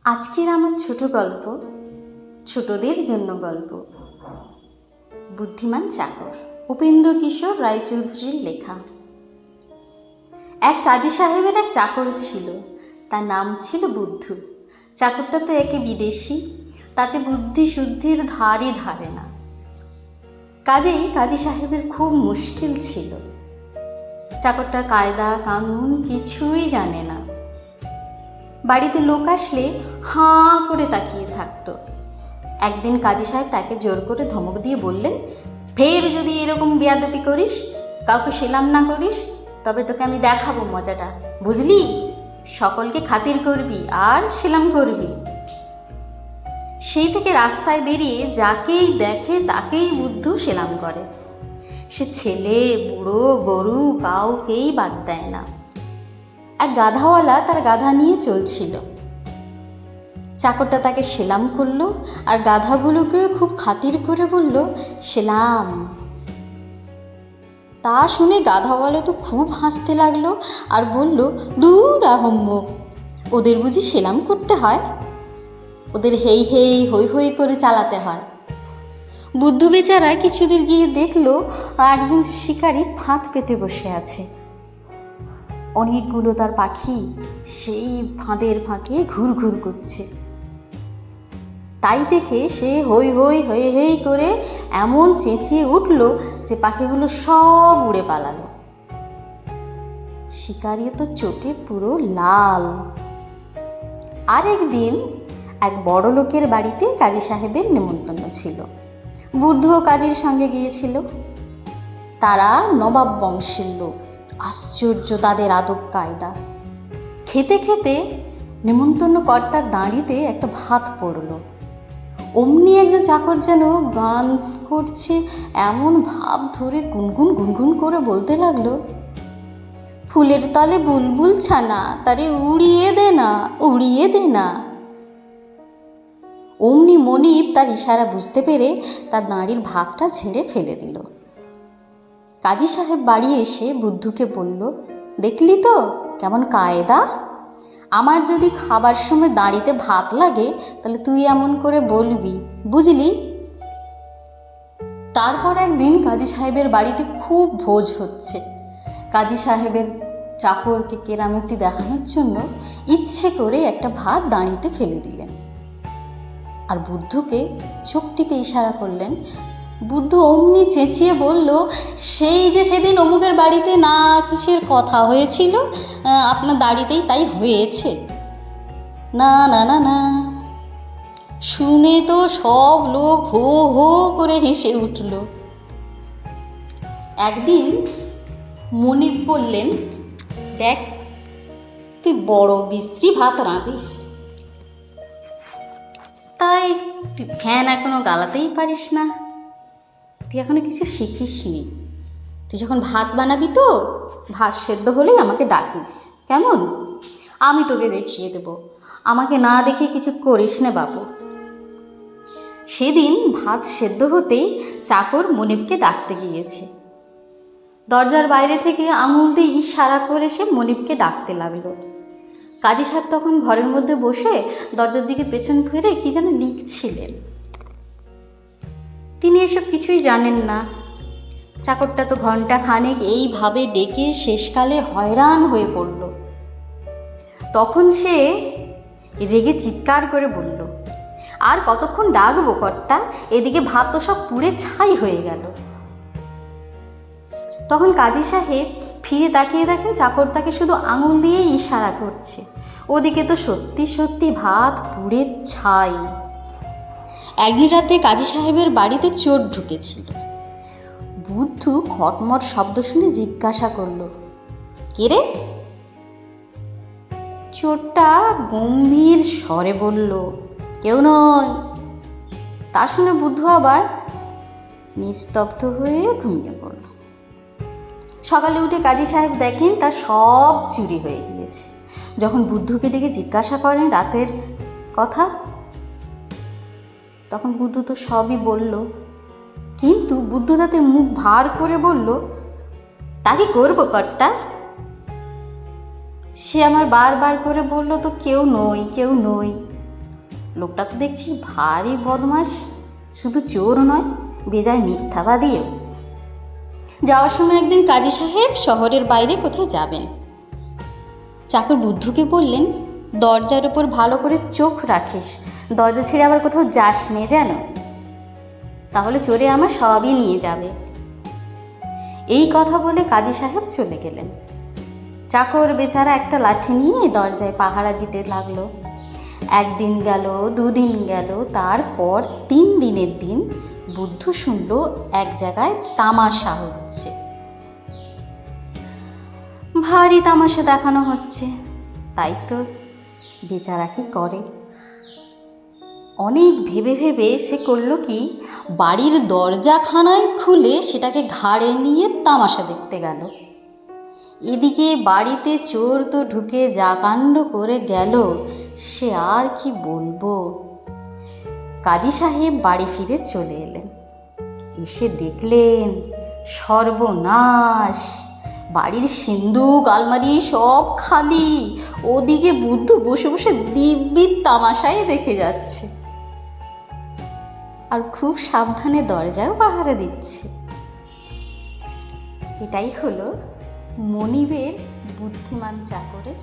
আজকের আমার ছোট গল্প, ছোটদের জন্য গল্প। বুদ্ধিমান চাকর, উপেন্দ্রকিশোর রায়চৌধুরীর লেখা। এক কাজী সাহেবের এক চাকর ছিল, তার নাম ছিল বুদ্ধু। চাকরটা তো একে বিদেশি, তাতে বুদ্ধি শুদ্ধির ধারই ধারে না। কাজেই কাজী সাহেবের খুব মুশকিল ছিল। চাকরটা কায়দা কানুন কিছুই জানে না। বাড়িতে লোক আসলে হাঁ করে তাকিয়ে থাকতো। একদিন কাজী সাহেব তাকে জোর করে ধমক দিয়ে বললেন, ফের যদি এরকম বেয়াদবি করিস, কাউকে সেলাম না করিস, তবে তোকে আমি দেখাবো মজাটা, বুঝলি? সকলকে খাতির করবি আর সেলাম করবি। সেই থেকে রাস্তায় বেরিয়ে যাকেই দেখে তাকেই বুদ্ধু সেলাম করে। সে ছেলে বুড়ো গরু কাউকেই বাদ দেয় না। এক গাধাওয়ালা তার গাধা নিয়ে চলছিল। চাকরটা তাকে সেলাম করলো আর গাধাগুলোকে খুব খাতির করে বলল, সেলাম। তা শুনে গাধাওয়ালা তো খুব হাসতে লাগলো আর বলল, দূর আহম্মক, ওদের বুঝি সেলাম করতে হয়? ওদের হেই হেই হই হই করে চালাতে হয়। বুদ্ধু বেচারা কিছুদিন গিয়ে দেখলো একজন শিকারী ফাঁদ পেতে বসে আছে। অনেকগুলো তার পাখি সেই ফাঁদের ফাঁকে ঘুর ঘুর করছে। তাই দেখে সে হই হই হয়ে হেই করে এমন চেঁচিয়ে উঠল যে পাখিগুলো সব উড়ে পালালো। শিকারিও তো চোটে পুরো লাল। আরেকদিন এক বড় লোকের বাড়িতে কাজী সাহেবের নেমন্তন্ন ছিল। বুদ্ধও কাজীর সঙ্গে গিয়েছিল। তারা নবাব বংশের লোক, আশ্চর্য তাদের আদব কায়দা। খেতে খেতে নেমন্তন্ন কর্তার দাঁড়িতে একটা ভাত পড়ল। অমনি একজন চাকর যেন গান করছে এমন ভাব ধরে গুনগুন গুনগুন করে বলতে লাগলো, ফুলের তলে বুলবুল ছানা, তারে উড়িয়ে দে না, উড়িয়ে দে না। অমনি মনিব তার ইশারা বুঝতে পেরে তার দাঁড়ির ভাতটা ঝেড়ে ফেলে দিল। কাজী সাহেব বাড়ি এসে বুদ্ধুকে বলল, দেখলি তো কেমন কায়দা? আমার যদি খাবার সময় দাঁড়িতে ভাত লাগে তাহলে তুই এমন করে বলবি, বুঝলি? তারপর একদিন কাজী সাহেবের বাড়িতে খুব ভোজ হচ্ছে। কাজী সাহেবের চাকরকে কেরামতি দেখানোর জন্য ইচ্ছে করে একটা ভাত দাঁড়িতে ফেলে দিলেন আর বুদ্ধুকে চোখ টিপে ইশারা করলেন। বুদ্ধু অমনি চেঁচিয়ে বলল, সেই যে সেদিন অমুকের বাড়িতে না কিসের কথা হয়েছিল, আপনার দাড়িতেই তাই হয়েছে। না না না না। শুনে তো সব লোক হো হো করে হেসে উঠল। একদিন মনিব বললেন, দেখ তুই বড় বিশ্রী ভাত রাঁধিস, তাই তুই ফ্যান এখনো গালাতেই পারিস না, তুই এখনো কিছু শিখিস নি। তুই যখন ভাত বানাবি তো ভাত সেদ্ধ হলেই আমাকে ডাকিস, কেমন? আমি তোকে দেখিয়ে দেব। আমাকে না দেখে কিছু করিস না বাবু। সেদিন ভাত সেদ্ধ হতেই চাকর মনিবকে ডাকতে গিয়েছে। দরজার বাইরে থেকে আঙুল দিয়ে ইশারা করে সে মনিবকে ডাকতে লাগলো। কাজী সাহেব তখন ঘরের মধ্যে বসে দরজার দিকে পেছন ফিরে কি যেন লিখছিলেন। তিনি এসব কিছুই জানেন না। চাকরটা তো ঘণ্টা খানেক এইভাবে ডেকে শেষকালে হয়রান হয়ে পড়ল। তখন সে রেগে চিৎকার করে বলল, আর কতক্ষণ ডাকবো কর্তা? এদিকে ভাত তো সব পুড়ে ছাই হয়ে গেল। তখন কাজী সাহেব ফিরে তাকিয়ে দেখেন চাকর তাকে শুধু আঙুল দিয়েই ইশারা করছে। ওদিকে তো সত্যি সত্যি ভাত পুড়ে ছাই। একদিন রাতে কাজী সাহেবের বাড়িতে চোর ঢুকেছিল। বুদ্ধু খটমট শব্দ শুনে জিজ্ঞাসা করল, কে রে? চোরটা গম্ভীর স্বরে বলল, কেউ নয়। তা শুনে বুদ্ধু আবার নিস্তব্ধ হয়ে ঘুমিয়ে পড়ল। সকালে উঠে কাজী সাহেব দেখেন তার সব চুরি হয়ে গিয়েছে। যখন বুদ্ধুকে ডেকে জিজ্ঞাসা করেন রাতের কথা, তখন বুদ্ধু তো সবই বলল। কিন্তু বুদ্ধু তাতে মুখ ভার করে বলল, তা কি করবো কর্তা? সে আমার বারবার করে বলল, তো কেউ নই, কেউ নই। লোকটা তো দেখছি ভারী বদমাস, শুধু চোর নয়, বেজায় মিথ্যাবাদীও। যাওয়ার সময় একদিন কাজী সাহেব শহরের বাইরে কোথায় যাবেন। চাকর বুদ্ধুকে বললেন, দরজার উপর ভালো করে চোখ রাখিস, দরজা ছেড়ে আবার কোথাও যাস নে যেন, তাহলে চোরে আমার সবই নিয়ে যাবে। এই কথা বলে কাজী সাহেব চলে গেলেন। চাকর বেচারা একটা লাঠি নিয়ে দরজায় পাহারা দিতে লাগলো। একদিন গেল, দুদিন গেল, তারপর 3 দিনের দিন বুদ্ধু শুনল এক জায়গায় তামাশা হচ্ছে। ভারী তামাশা দেখানো হচ্ছে, তাই তো বেচারা কি করে। অনেক ভেবে ভেবে সে করলো কি, বাড়ির দরজাখানায় খুলে সেটাকে ঘাড়ে নিয়ে তামাশা দেখতে গেল। এদিকে বাড়িতে চোর তো ঢুকে যা কাণ্ড করে গেল, সে আর কি বলবো। কাজী সাহেব বাড়ি ফিরে চলে এলেন। এসে দেখলেন সর্বনাশ, বাড়ির সিন্দুক আলমারি সব খালি, ওদিকে বুদ্ধু বসে বসে দিব্যি তামাশাই দেখে যাচ্ছে, আর খুব সাবধানে দরজাও পাহারা দিচ্ছে। এটাই হলো মনিবের বুদ্ধিমান চাকরের